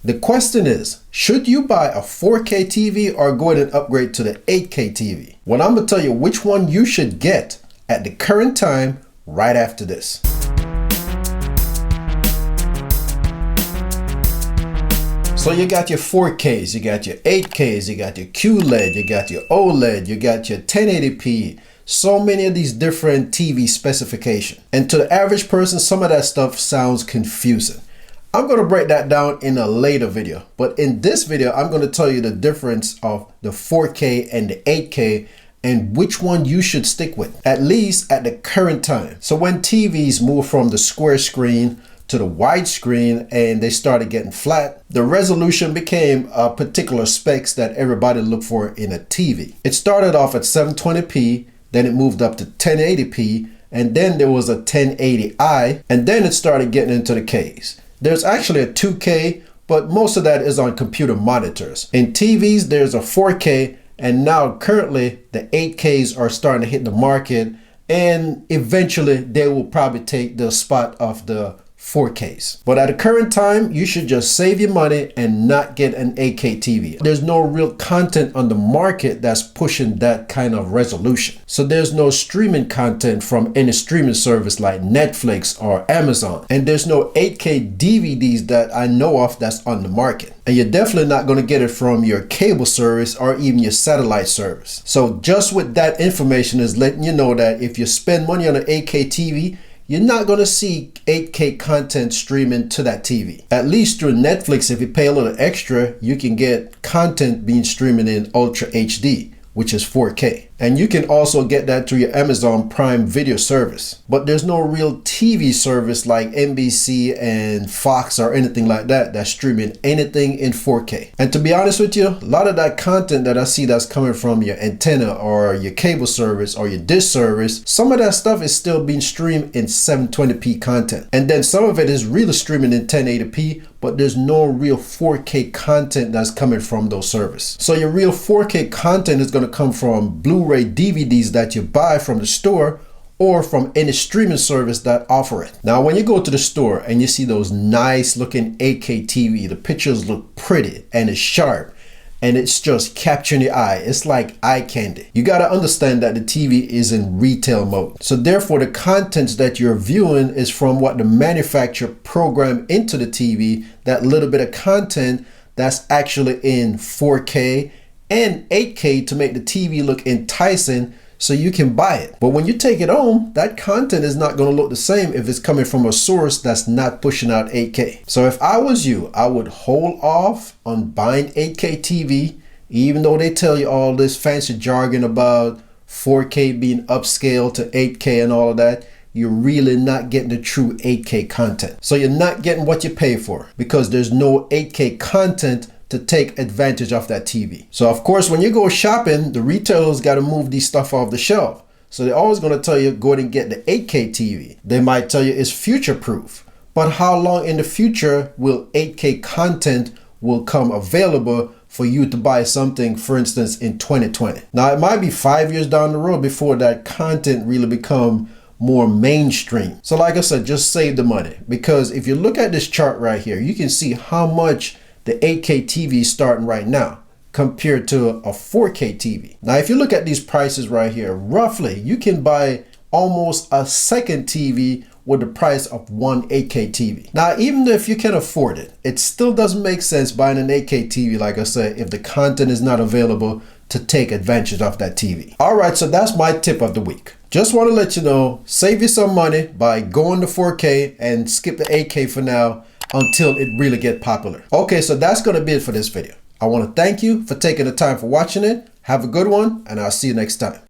The question is, should you buy a 4K TV or go ahead and upgrade to the 8K TV? Well, I'm going to tell you which one you should get at the current time right after this. So you got your 4Ks, you got your 8Ks, you got your QLED, you got your OLED, you got your 1080p, so many of these different TV specifications. And to the average person, some of that stuff sounds confusing. I'm going to break that down in a later video, but in this video, I'm going to tell you the difference of the 4K and the 8K and which one you should stick with, at least at the current time. So when TVs moved from the square screen to the widescreen and they started getting flat, the resolution became a particular specs that everybody looked for in a TV. It started off at 720p, then it moved up to 1080p, and then there was a 1080i, and then it started getting into the Ks. There's actually a 2K, but most of that is on computer monitors. In TVs, there's a 4K, and now currently the 8Ks are starting to hit the market, and eventually they will probably take the spot of the 4Ks. But at the current time, you should just save your money and not get an 8K TV. There's no real content on the market that's pushing that kind of resolution. So there's no streaming content from any streaming service like Netflix or Amazon. And there's no 8K DVDs that I know of that's on the market. And you're definitely not going to get it from your cable service or even your satellite service. So just with that information is letting you know that if you spend money on an 8K TV, you're not going to see 8K content streaming to that TV. At least through Netflix, if you pay a little extra, you can get content being streaming in Ultra HD, which is 4K. And you can also get that through your Amazon Prime Video service. But there's no real TV service like NBC and Fox or anything like that that's streaming anything in 4K. And to be honest with you, a lot of that content that I see that's coming from your antenna or your cable service or your dish service, some of that stuff is still being streamed in 720p content. And then some of it is really streaming in 1080p, but there's no real 4K content that's coming from those services. So your real 4K content is going to come from Blu-ray DVDs that you buy from the store or from any streaming service that offer it. Now, when you go to the store and you see those nice looking 8K TV, the pictures look pretty and it's sharp and it's just capturing your eye. It's like eye candy. You got to understand that the TV is in retail mode. So therefore, the contents that you're viewing is from what the manufacturer programmed into the TV, that little bit of content that's actually in 4K and 8K to make the TV look enticing so you can buy it. But when you take it home, that content is not going to look the same if it's coming from a source that's not pushing out 8K. So if I was you, I would hold off on buying 8K TV, even though they tell you all this fancy jargon about 4K being upscaled to 8K and all of that. You're really not getting the true 8K content. So you're not getting what you pay for because there's no 8K content to take advantage of that TV. So of course, when you go shopping, the retailers got to move these stuff off the shelf. So they're always going to tell you, go ahead and get the 8K TV. They might tell you it's future proof, but how long in the future will 8K content will come available for you to buy something, for instance, in 2020? Now, it might be 5 years down the road before that content really become more mainstream. So like I said, just save the money, because if you look at this chart right here, you can see how much the 8K TV is starting right now compared to a 4K TV. Now, if you look at these prices right here, roughly you can buy almost a second TV with the price of one 8K TV. Now, even if you can afford it, it still doesn't make sense buying an 8K TV, like I said, if the content is not available to take advantage of that TV. All right, so that's my tip of the week. Just want to let you know, save you some money by going to 4K and skip the 8K for now until it really get popular. Okay, so that's going to be it for this video. I want to thank you for taking the time for watching it. Have a good one, and I'll see you next time.